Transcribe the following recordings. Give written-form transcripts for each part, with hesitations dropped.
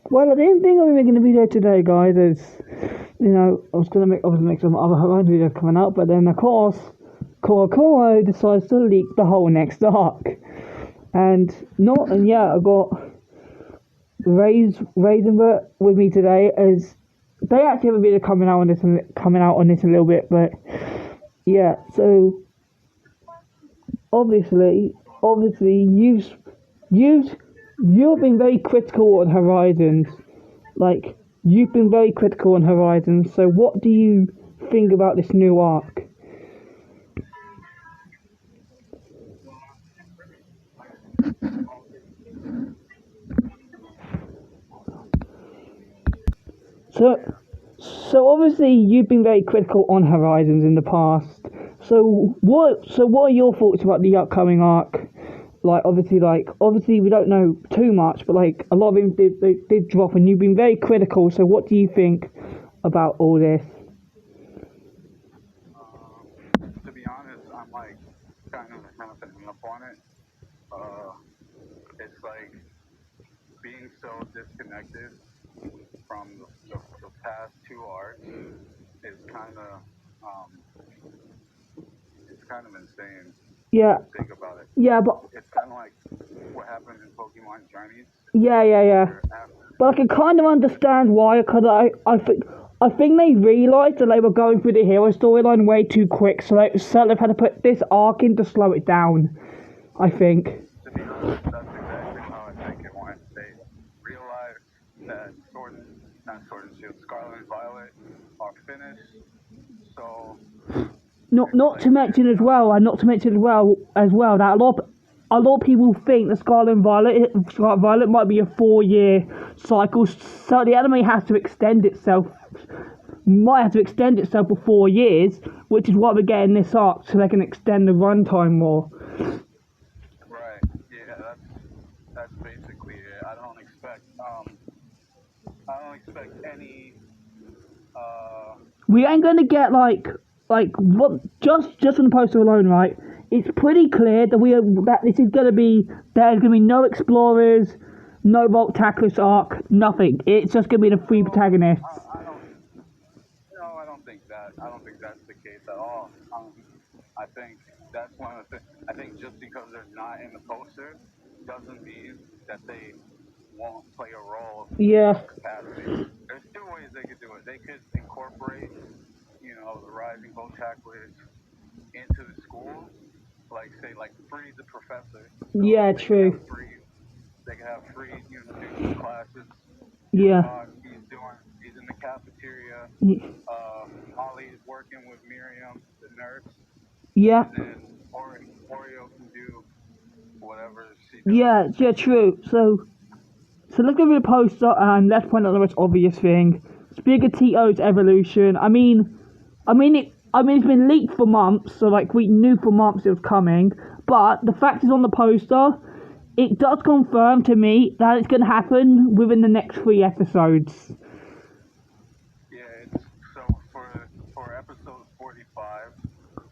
Well, I didn't think I was making a video today, guys. As you know, I was gonna make some other Horizon videos coming out, but then of course, Koro decides to leak the whole next arc, and not and yeah, I got Raisenbert with me today as they actually have a video coming out on this a little bit, but yeah. So obviously, you've you've been very critical on Horizons. Like, you've been very critical on Horizons, so what do you think about this new arc? So, so obviously you've been very critical on Horizons in the past. So what are your thoughts about the upcoming arc? Obviously we don't know too much, but like a lot of them did drop, and you've been very critical. So what do you think about all this? To be honest, I'm like kind of hanging up on it. Uh, it's like being so disconnected from the past two arcs is um, it's kind of insane Yeah, to think about it. yeah, but It's kind of like what happened in Pokemon Journeys, yeah. where after But I can kind of understand why, because I think they realised that they were going through the hero storyline way too quick, so they've had to put this arc in to slow it down. I think. to be honest, that's exactly how I think it went. They realized that not Sword and Shield, Scarlet and Violet are finished, so Not to like mention as well, and not to mention as well that a lot of people think that Scarlet Violet might be a 4-year cycle, so the anime has to extend itself. Might have to extend itself for 4 years, which is why we're getting this arc, so they can extend the runtime more. right, yeah, that's basically it. I don't expect any uh We ain't gonna get like what just on the poster alone, right? It's pretty clear that this is gonna be there's gonna be no explorers, no Vault Tackless arc, nothing. It's just gonna be the three well, protagonists. I don't no, I don't think that. I don't think that's the case at all. I think that's one of the things. I think just because they're not in the poster doesn't mean that they won't play a role in Yeah, some capacity. There's two ways they could do it. They could incorporate, the rising bow tacklers into the school, like say like free the professor, so yeah, true. they could have free student classes. Yeah, He's in the cafeteria. Molly is working with Miriam, the nurse, yeah, and then Oreo can do whatever she does. yeah, true. So let's go through the poster and let's point out the most obvious thing: Spigotito's evolution. I mean, it's been leaked for months, so like we knew for months it was coming. But the fact is on the poster, it does confirm to me that it's going to happen within the next 3 episodes. Yeah, so for episode 45.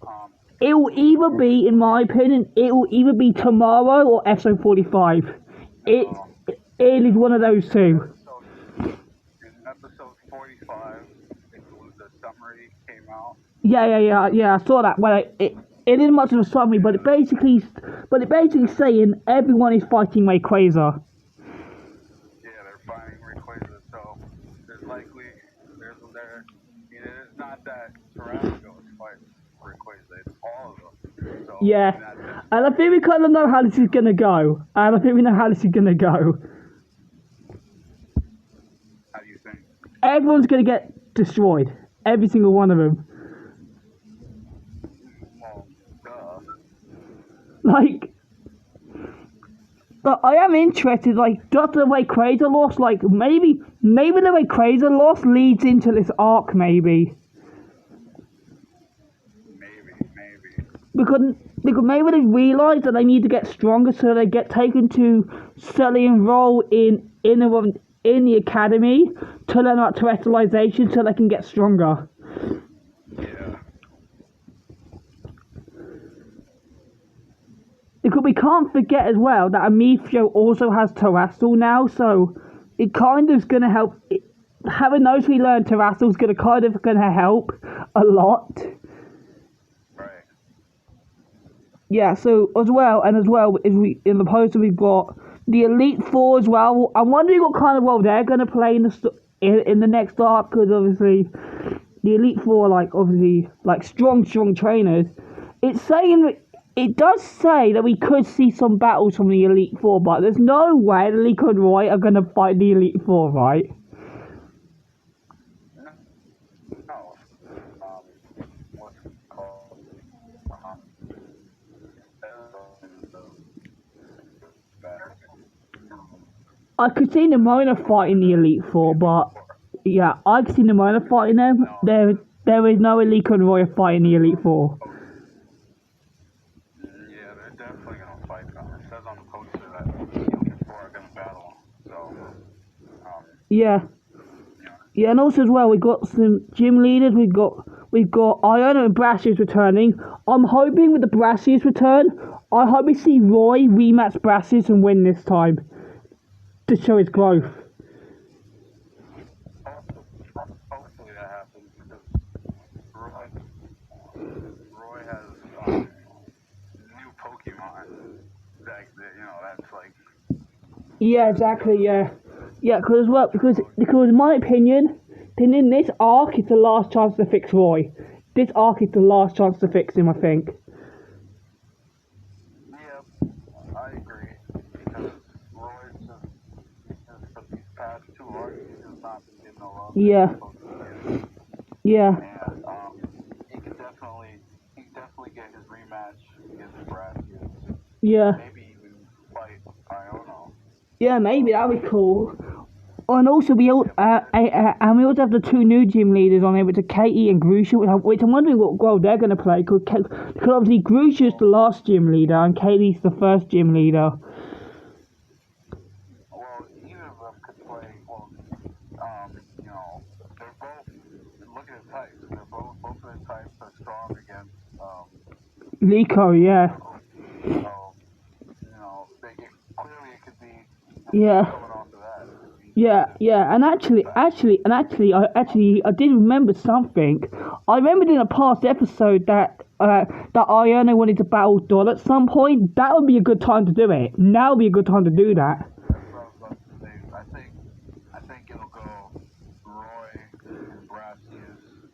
Um, It will either be, in my opinion, it will either be tomorrow or episode 45. It, uh, it is one of those two. in episode 45, the summary came out. Yeah. I saw that. Well, it isn't much of a summary, but it basically saying everyone is fighting Rayquaza. Yeah, they're finding Rayquaza, so there's likely it's not that Terrasco is fighting Rayquaza, it's all of them. So Yeah, at this and I point, think we kind of know how this is gonna go. And I think we know how this is gonna go. how do you think? Everyone's gonna get destroyed. Every single one of them. Well, duh. Like, but I am interested. Like, does the Rayquaza loss, like maybe the Rayquaza loss leads into this arc, maybe. Maybe. Because maybe they realise that they need to get stronger, so they get taken to suddenly enroll in the academy to learn about terrestrialization, so they can get stronger. Yeah. Because we can't forget as well that Amethio also has terrestrial now, so it kind of is going to help. Having those three learn Terrastal is going to help a lot. Right. Yeah. So as well as we in the poster we've got the Elite Four as well. I'm wondering what kind of role they're going to play in the next arc, because obviously the Elite Four are obviously strong trainers. It does say that we could see some battles from the Elite Four, but there's no way that Liko and Roy are going to fight the Elite Four, right? No. What's it called? Um, I could see Nimona fighting the Elite Four, but yeah, I could see Nimona fighting them. There is no Liko and Roy fighting the Elite Four. Yeah, they're definitely gonna fight them. It says on the poster that the Elite Four are gonna battle them. So, Yeah. Yeah, and also as well, we got some gym leaders. We've got Iona and Brassius returning. I'm hoping with the Brassius return, I hope we see Roy rematch Brassius and win this time to show his growth. hopefully that happens because Roy has new Pokemon that's like. Yeah, exactly. Yeah, because in my opinion, this arc is the last chance to fix Roy. This arc is the last chance to fix him, I think. Yeah, I agree because Roy's just for these past two arcs, he's just not been getting no love. Yeah. Yeah. And he can definitely get his rematch against Brassius. Yeah. Maybe even fight Iono. Yeah, maybe that'd be cool. And also we also have the two new gym leaders on there, which are Katie and Grusha, which I'm wondering what role they're going to play, because obviously Grusha's the last gym leader and Katie's the first gym leader. Well, either of them could play. Well, they're both. Look at the types. They're both of their types are strong against. Liko, yeah. So, clearly it could be. Yeah. Coming off of that. Yeah, and actually, I did remember something. I remembered in a past episode that Iona wanted to battle Doll at some point. That would be a good time to do it. Now would be a good time to do that. That's what I was about to say. I think it'll go Roy and Brassius,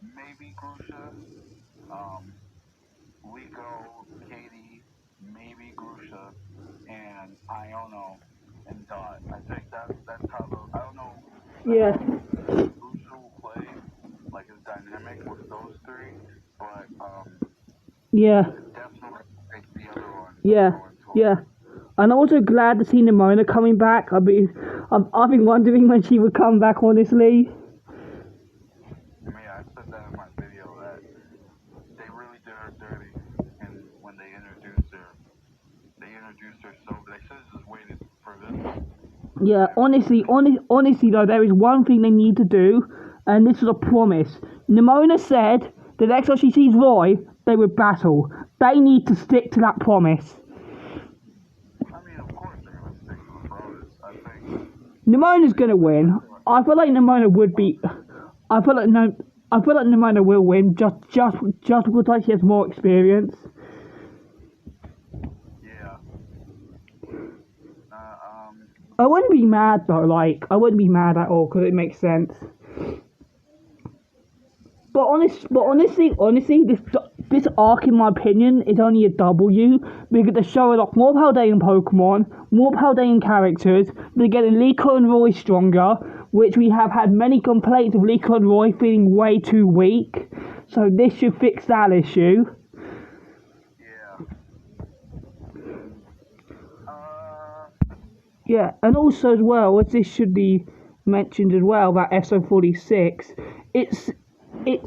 maybe Grusha, Liko, Katie, maybe Grusha, and Iono and Dot. I think that's how those. I don't know. Yeah. Grusha will play like his dynamic with those three, but Yeah. definitely take the other one. Yeah. And I'm also glad to see Nimona coming back. I've been wondering when she would come back, honestly. I said that in my video that they really did her dirty, and when they introduced her so they should have just waited for this. Yeah, honestly though, there is one thing they need to do, and this was a promise. Nimona said the next time she sees Roy, they would battle. They need to stick to that promise. Of course they're gonna stick to the promise. I think Nimona's gonna win. I feel like Nimona would be. I feel like Nimona will win just because she has more experience. Yeah. I wouldn't be mad though. I wouldn't be mad at all because it makes sense. But honestly, this arc, in my opinion, is only a W because they're showing off more Paldean Pokemon, more Paldean characters. They're getting Liko and Roy stronger, which we have had many complaints of Liko and Roy feeling way too weak. So this should fix that issue. Yeah, and also as well, as this should be mentioned as well, about SO46, it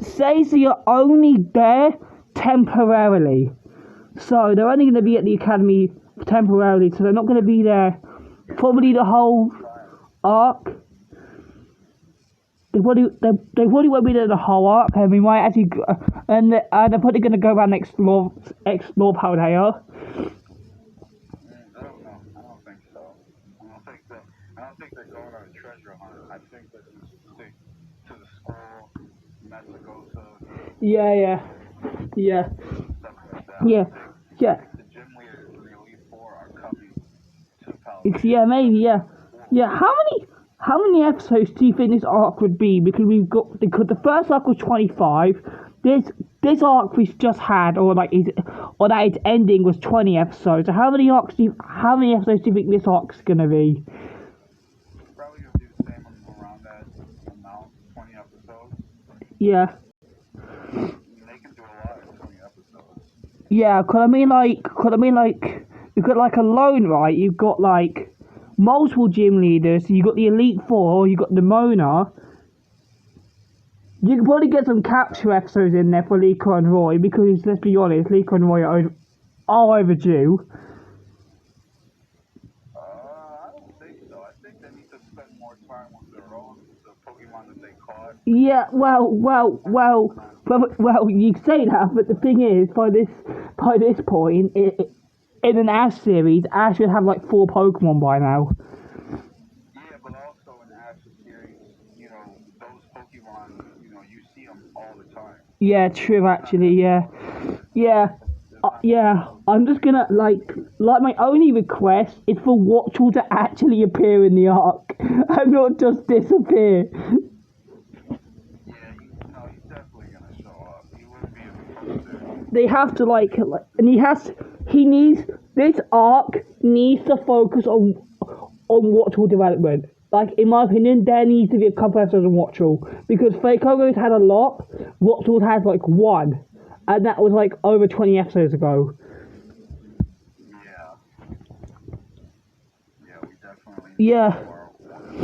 says they are only there temporarily. So they're only going to be at the academy temporarily, so they're not going to be there probably the whole arc. They probably won't be there the whole arc, and we might actually, and they're probably going to go around and explore Paldea. I don't know. I don't think so. I don't think they're going to a treasure hunt. I think that you should stick to the school, Mexicosa, Yeah, yeah, yeah, stuff like that. yeah, I yeah. think the gym leaders in the Elite Four are coming to Yeah, Palisades. maybe, yeah. Forward. Yeah, how many episodes do you think this arc would be? Because the first arc was 25. This arc we've just had, or that its ending was 20 episodes. So how many episodes do you think this arc's gonna be? Probably gonna be the same around that amount, 20 episodes. Yeah. They can do a lot in 20 episodes. Yeah, you've got like alone, right? You've got like multiple gym leaders. You got the Elite Four. You got the Mona. You can probably get some capture episodes in there for Liko and Roy because let's be honest, Liko and Roy are overdue. I don't think so. I think they need to spend more time with their own, the Pokemon that they caught. Yeah, well. You say that, but the thing is, by this point, in an Ash series, Ash should have like 4 Pokemon by now. Yeah, but also in the Ashes series, those Pokemon, you see them all the time. Yeah, true. Actually, yeah. Yeah, I'm just gonna like my only request is for Watchel to actually appear in the arc and not just disappear. Yeah, he's definitely gonna show up. He wouldn't be opposed to. They have to this arc needs to focus on Watchel development. Like in my opinion, there needs to be a couple episodes on Watchel because Fakogo's had a lot. Watchel has like 1. And that was like over 20 episodes ago. Yeah. Yeah, we definitely need Yeah. more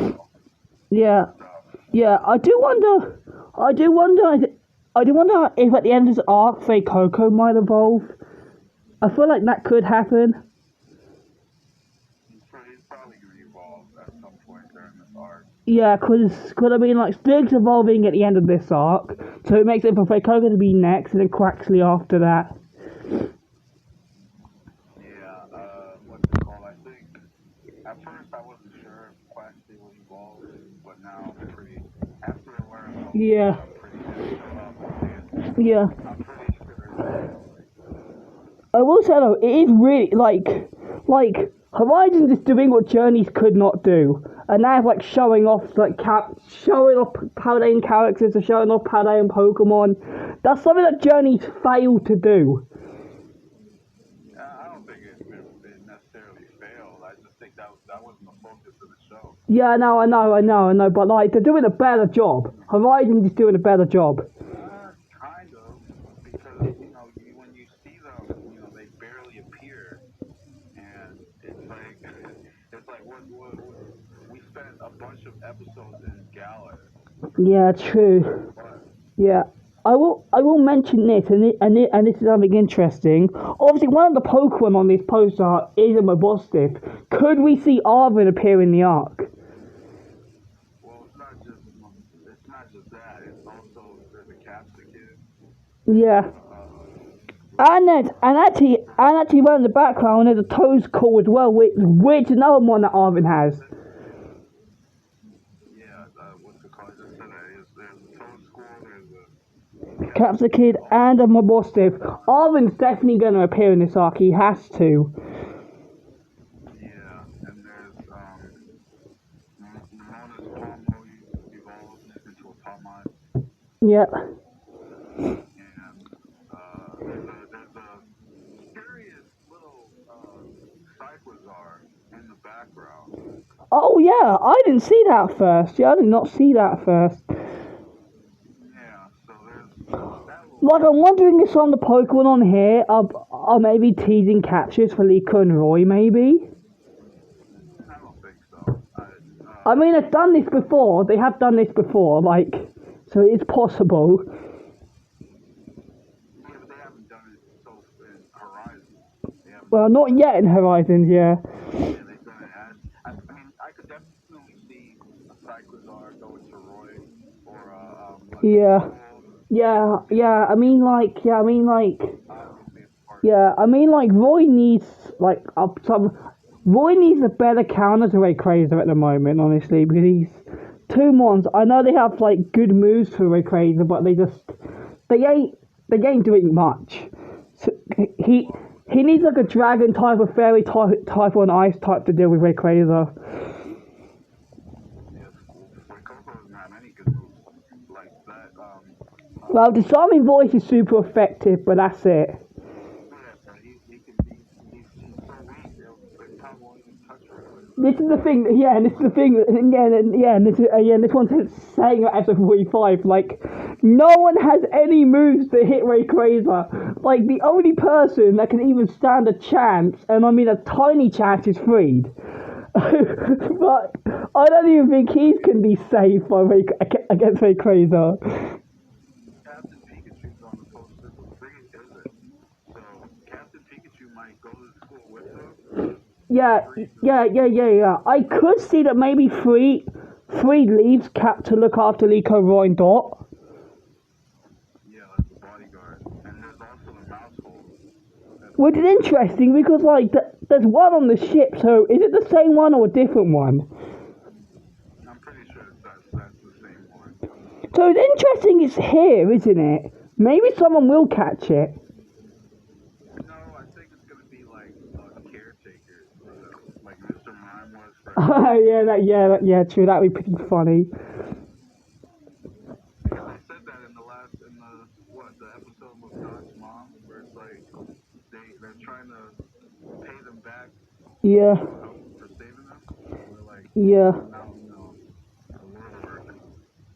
Watchel Yeah. stuff. Yeah, I do wonder if at the end of this arc, Faye Coco might evolve. I feel like that could happen. He's probably going to evolve at some point during this arc. Yeah, cause I mean, like, Stig's evolving at the end of this arc, so it makes it for Faye Coco to be next, and then Quaxley after that. Yeah, what's it called? I think, at first I wasn't sure if Quaxley would evolve, but now after I learned Pokemon, Yeah. I'm pretty sure Yeah. I'm pretty sure I will say though, it is really, like, Horizons is doing what Journeys could not do. And now it's like showing off Paladin characters, or showing off Paladin Pokemon. That's something that Journeys failed to do. I don't think it necessarily failed. I just think that wasn't the focus of the show. Yeah, I know, but like, they're doing a better job. Horizons is doing a better job. Kind of, because, when you see them, they barely appear. And it's like what we spent a bunch of episodes in Galar. Yeah, true. Yeah. I will mention this, and this is something interesting. Obviously, one of the Pokemon on this poster is a Mabosstiff. Could we see Arvin appear in the arc? Well, it's not just that. It's also there's a Capsa kid. Yeah. And actually, right in the background, there's a Toes Call as well, which is another one that Arvin has. Yeah, what's it called? I just said that. There's a Toad School, there's a Capsa Kid and a Mabosstiff. Arvin's definitely going to appear in this arc. He has to. Yeah, and there's Mona's Palmo evolved into a Palmon. Yep. And there's a curious little Cyclizar in the background. Oh yeah, I didn't see that first. Yeah, I did not see that first. Yeah, so there's that little... Like, I'm wondering if some of the Pokemon on here are maybe teasing captures for Liko and Roy, maybe? I don't think so. I mean, they've done this before. They have done this before, like, so it's possible. Yeah, but they haven't done it in Horizon. Well, not yet in Horizons, yeah. Yeah, they've done it as... I mean, I could definitely see a Cyclizar go into Roy, or Yeah. Yeah, I mean, like, Roy needs, like, some, Roy needs a better counter to Rayquaza at the moment, honestly, because he's two Mons. I know they have like good moves for Rayquaza, but they ain't doing much. So he needs like a dragon type, a fairy type, or an ice type to deal with Rayquaza. Yes, Coco doesn't have any good moves like that. Well, disarming voice is super effective, but that's it. Yeah, but he can be he's so weak. They probably won't even touch her. This is the thing, yeah, and this is the thing, and this one's saying at episode 45, like, no one has any moves to hit Rayquaza. Like, the only person that can even stand a chance, and I mean a tiny chance, is Freed. But I don't even think he can be safe against Rayquaza. Captain Pikachu's on the poster, but Freed isn't. So Captain Pikachu might go to school with him. Yeah. I could see that maybe Freed leaves Cap to look after Liko, Roy, and Dot. Yeah, that's the bodyguard. And there's also the mouse hole. Which is interesting because, like, there's one on the ship, so is it the same one or a different one? I'm pretty sure that's the same one. So it's interesting it's here, isn't it? Maybe someone will catch it. No, I think it's gonna be like a caretaker, like Mr. Mime was for. Yeah, true. That'd be pretty funny. They said that in the episode with Dot's mom, where it's like they're trying to pay them back Yeah, for saving them. They're like, yeah, no, the world work.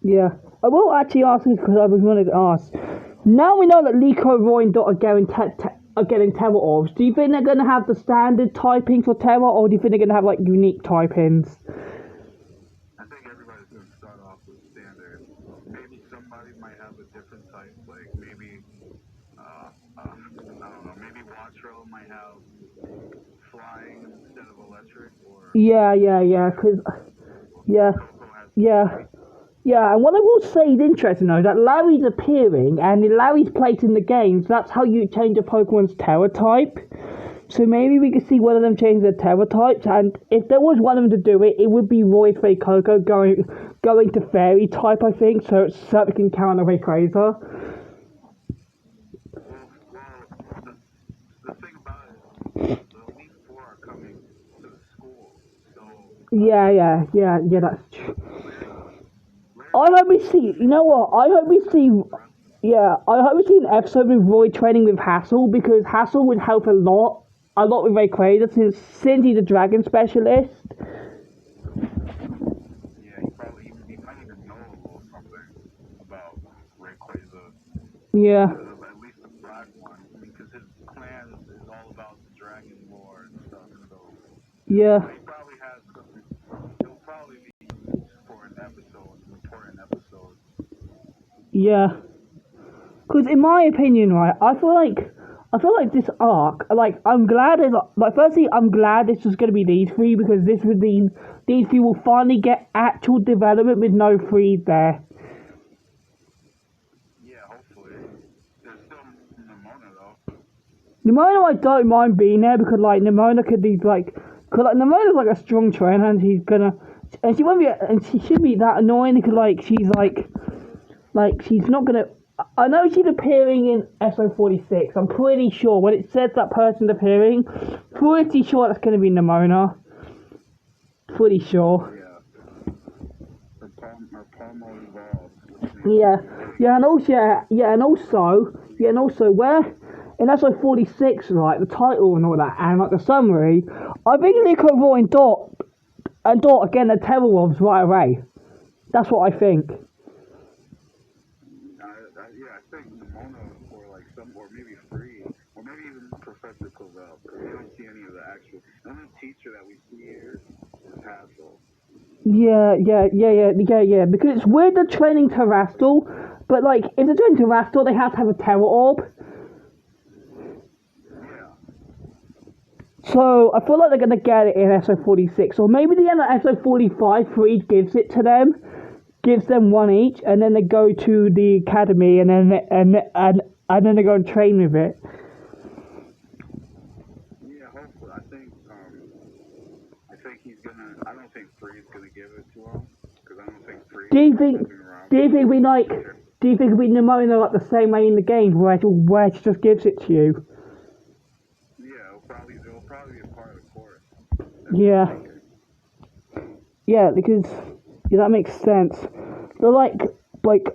yeah. I will actually ask this because I was wanted to ask. Now we know that Liko, Roy, and Dot are getting Terra Orbs. Do you think they're going to have the standard typing for Terra, or do you think they're going to have like unique typings? I think everybody's going to start off with standard. Maybe somebody might have a different type, like maybe, I don't know, maybe Wattrell might have flying instead of electric, or Because yeah, Coco has yeah. Yeah, and what I will say is interesting though, is that Larry's appearing, and in Larry's place in the games, that's how you change a Pokemon's Terra type. So maybe we could see one of them change their Terra types, and if there was one of them to do it, it would be Roy Fairy Coco going to Fairy type, I think, so it can counter Rayquaza. Well, the thing about it is, the Elite Four are coming to the school, so Yeah, that's true. I hope we see, you know what, I hope we see an episode with Roy training with Hassel, because Hassel would help a lot with Rayquaza, since he's a dragon specialist. yeah, he might even know a little something about Rayquaza. Yeah, At least the black one, because his clan is all about the dragon lore and stuff, so yeah. he probably has something. He'll probably be used for an important episode. Yeah, because in my opinion, right, I feel like this arc, like, I'm glad firstly, I'm glad this was going to be these three, because this would mean these three will finally get actual development with no Freed there. Yeah, hopefully. There's still Nimona though. Nimona, I don't mind being there, because, like, Nimona could be, Nimona's, like, a strong trainer, and she won't be, and she shouldn't be that annoying, because, like, she's not gonna, I know she's appearing in episode 46, I'm pretty sure, when it says that person's appearing, pretty sure that's gonna be Nimona. Pretty sure. Yeah. Her Palmo evolved. And also, where, in episode 46, right, the title and all that, and, like, the summary, I think Liko, Roy, and Dot are getting the Terra Orbs right away. That's what I think. I think Nimona or maybe Free, or maybe even Professor Covell, because we don't see any of the actual. The only teacher that we see here is Hassel. Yeah, because it's weird they're training Terrastal, but, like, if they're training Terrastal, they have to have a Terra Orb. Yeah. So, I feel like they're going to get it in episode 46, or maybe the end of episode 45, Freed gives it to them, gives them one each, and then they go to the academy, and then they go and train with it. Yeah, hopefully. I think it to him because I don't think free Do you stepping think? around Do you think we like? sure. Do you think we Nimona like the same way in the game, where it just gives it to you? Yeah, it'll probably be a part of the course. Yeah. Yeah, because that makes sense. But like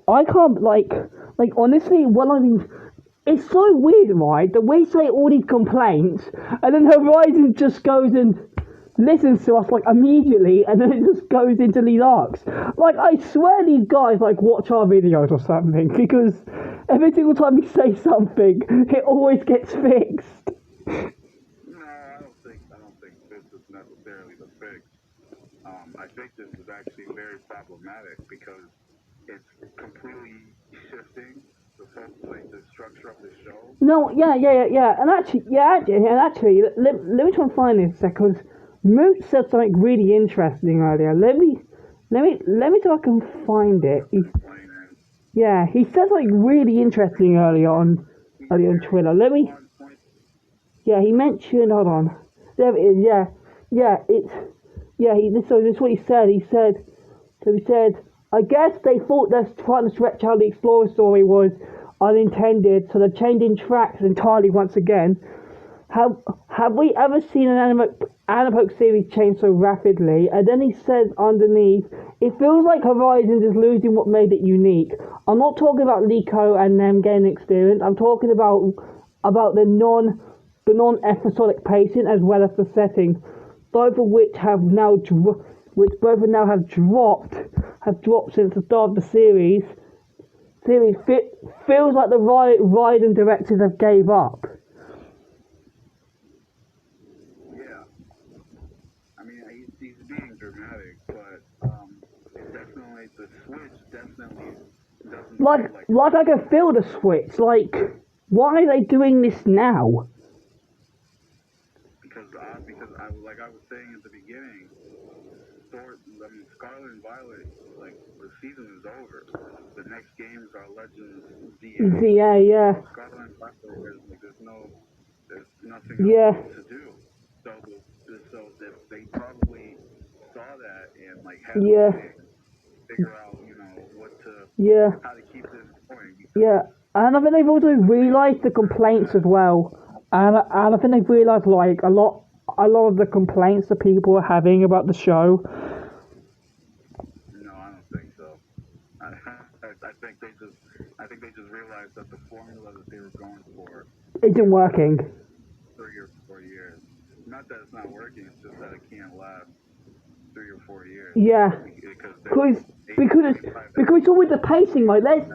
I can't like honestly, well, I mean, it's so weird, right? That we say all these complaints, and then Horizon just goes and listens to us like immediately, and then it just goes into these arcs. Like I swear, these guys like watch our videos or something, because every single time we say something, it always gets fixed. No, I don't think this is necessarily the fix. I think this is actually very problematic because it's completely shifting the structure of the show. No, yeah. And actually, let me try and find this because Moot said something really interesting earlier. Let me see if I can find it. Explaining. Yeah, he said something really interesting earlier on Twitter. Let me. On point. Yeah, he mentioned. Hold on. There it is. Yeah. It's. Yeah. So this is what he said. He said, I guess they thought they're trying to stretch out the Explorer story was unintended, so they're changing tracks entirely once again. Have we ever seen an anime series change so rapidly? And then he says underneath, it feels like Horizons is losing what made it unique. I'm not talking about Liko and them getting experience. I'm talking about the non-episodic pacing as well as the setting, both of which have now dropped since the start of the series. Feels like the ride and directors have gave up. Yeah, I mean he's being dramatic, but definitely the switch definitely doesn't feel like Like I can feel the switch. Like, why are they doing this now? because I like I was saying at the beginning, Scarlet and Violet, like the season is over. The next games are Legends DA. Yeah. Scarlet and Violet, there's nothing Yeah. else to do. So they probably saw that and like had Yeah. to figure out, Yeah. how to keep this going. Yeah. And I think they've also realised the complaints as well. And I think they've realised like a lot of the complaints that people are having about the show. No, I don't think so. I think they just realized that the formula that they were going for Isn't working. 3 or 4 years. Not that it's not working, it's just that it can't last 3 or 4 years. Yeah. Because it's all with the pacing, right? Let's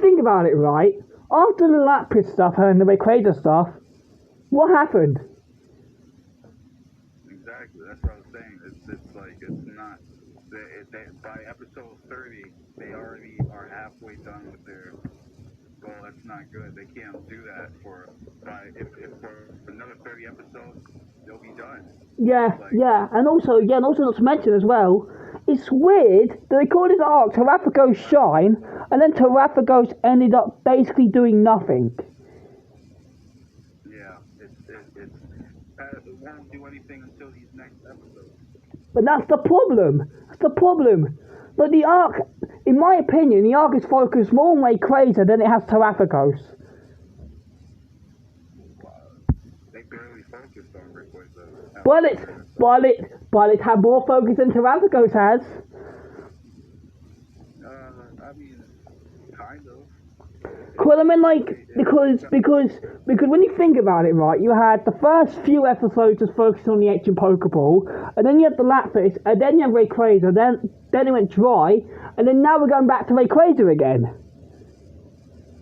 think about it, right? After the Lapis stuff and the Rayquaza stuff, what happened? Exactly, that's what I was saying. It's like it's not. By episode 30, they already are halfway done with their goal. That's not good. They can't do that if for another 30 episodes, they'll be done. Yeah, and also not to mention as well, it's weird that they call this arc Terrapagos Shine, and then Terrapagos ended up basically doing nothing. Yeah, it won't do anything until these next episodes. But that's the problem. But the arc, in my opinion, the arc is focused more on Rayquaza than it has Terrapagos. They barely focused on Rayquaza. But it had more focus than Terrapagos has. I mean, kind of. Well, I mean, like, because when you think about it, right, you had the first few episodes just focused on the ancient Pokeball, and then you had the Lapis, and then you had Rayquaza, then it went dry, and then now we're going back to Rayquaza again.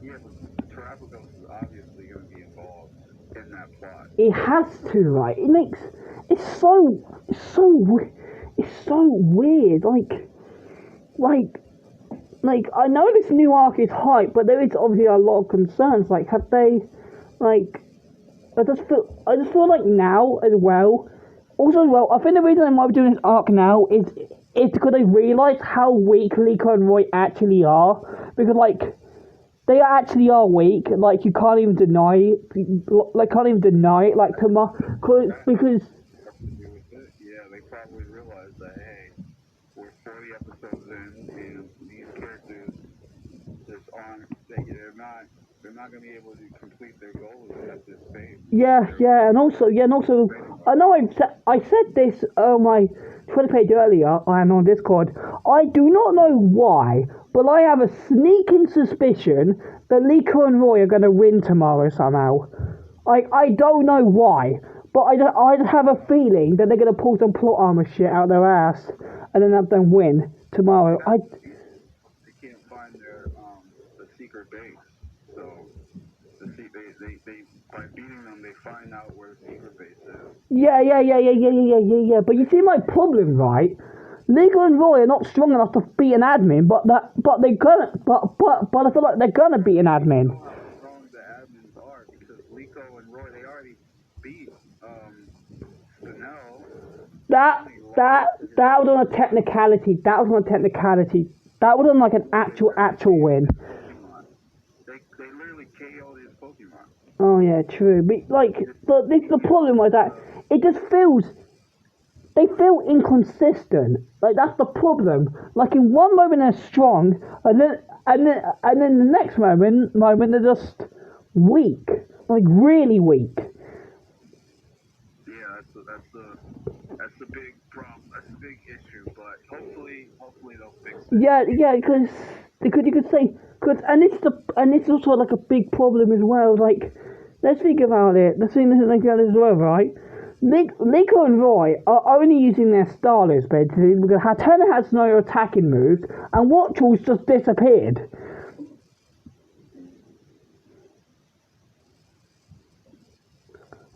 Yeah, but Terrapagos is obviously going to be involved in that plot. It has to, right? It's so weird. Like, I know this new arc is hype, but there is obviously a lot of concerns. Like, have they, like, I just feel like now as well. Also, as well, I think the reason I might be doing this arc now is because they realise how weak Liko and Roy actually are. Because, like, they actually are weak. Like, you can't even deny it. Like, because Yeah, they probably realized that, hey, we're 4 40 episodes in, and these characters just aren't. They're not going to be able to complete their goals at this stage. Yeah, yeah, and also, I know I said this on my Twitter page earlier, and on Discord. I do not know why, but I have a sneaking suspicion that Liko and Roy are going to win tomorrow somehow. I don't know why, but I just have a feeling that they're going to pull some plot armor shit out their ass, and then have them win tomorrow. They can't find the secret base, so they by beating them, they find out where the secret base is. Yeah. But you see my problem, right? Liko and Roy are not strong enough to beat an admin, but they're gonna, but I feel like they're gonna beat an admin. I don't know how strong the admins are because Liko and Roy, they already beat Spinell. That was on a technicality. That was on a technicality. That was on like an actual win. They literally KO'd his Pokemon. Oh yeah, true. But this the problem with that. It just feels. They feel inconsistent. Like that's the problem. Like in one moment they're strong, and then the next moment they're just weak. Like really weak. Yeah, that's the big problem. That's a big issue. But hopefully they'll fix it. Yeah, because you could say and it's also like a big problem as well. Like let's think about it. Let's think about it as well, right? Liko and Roy are only using their starters basically because Hatena has no attacking moves and Watchell's just disappeared.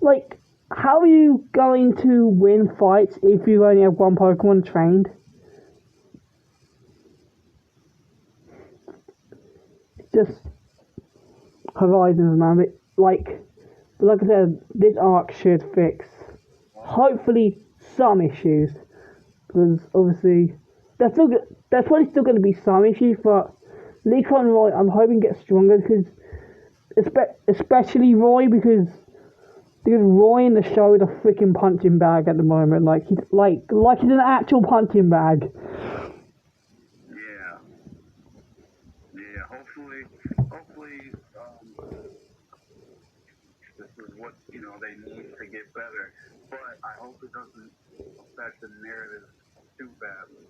Like, how are you going to win fights if you only have one Pokemon trained? It's just Horizons, man. Like I said, this arc should fix hopefully some issues, because obviously there's probably still going to be some issues, but Liko and Roy, I'm hoping get stronger because especially Roy because Roy in the show is a freaking punching bag at the moment. Like he's an actual punching bag. Yeah. Hopefully, this is what they need to get better. But I hope it doesn't affect the narrative too badly.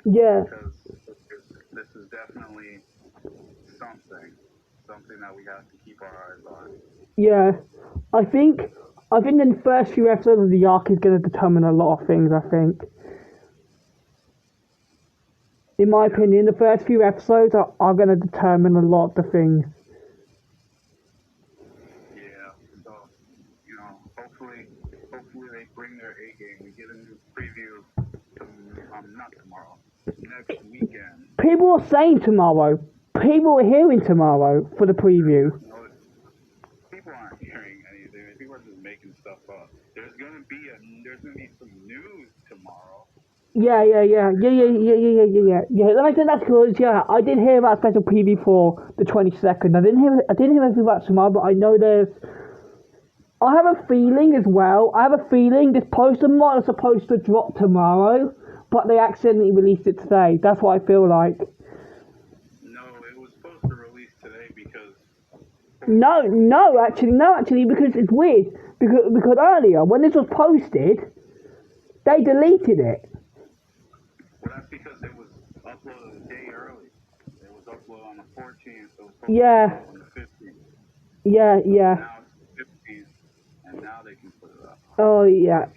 Yeah. Because this is definitely something that we have to keep our eyes on. Yeah, I think the first few episodes of the arc is going to determine a lot of things. I think, in my opinion, the first few episodes are going to determine a lot of the things. Yeah, so hopefully they bring their A game. We get a new preview. Not tomorrow, next weekend. People are saying tomorrow. People are hearing tomorrow for the preview. People aren't hearing anything. People are just making stuff up. There's gonna be some news tomorrow. Yeah. That's good. Yeah, I did hear about a special preview for the 22nd. I didn't hear anything about tomorrow, but I know there's. I have a feeling as well. I have a feeling this poster might was supposed to drop tomorrow, but they accidentally released it today. That's what I feel like. No, it was supposed to release today because. No, actually, because it's weird. Because earlier, when this was posted, they deleted it. Well, that's because it was uploaded a day early. It was uploaded on the 14th. It was supposed Yeah. to be on the 15th. Yeah. Now it's the 15th, and now they can put it up. Oh, yeah.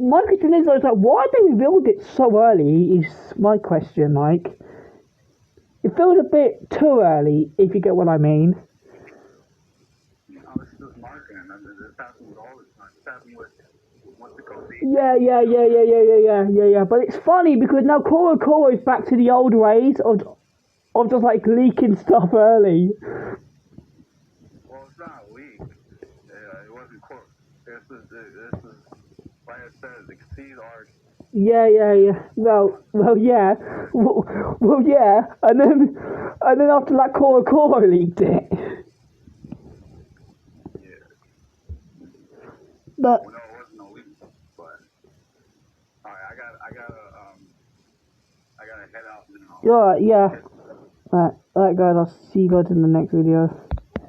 My question is, like, why they revealed it so early is my question, like. It feels a bit too early, if you get what I mean. It's just marketing. I mean, this happens all the time. This happens with what's it called? Yeah. But it's funny because now Koro is back to the old ways of just like leaking stuff early. Well, it's not a leak. Yeah, it wasn't close. This is like I said, the seed art. Yeah. Well, yeah. Well, yeah. And then after that, Koro leaked it. Yeah. But Well, no, it wasn't a leak. But alright, I I gotta head out now. Yeah, yeah. Alright, guys, I'll see you guys in the next video.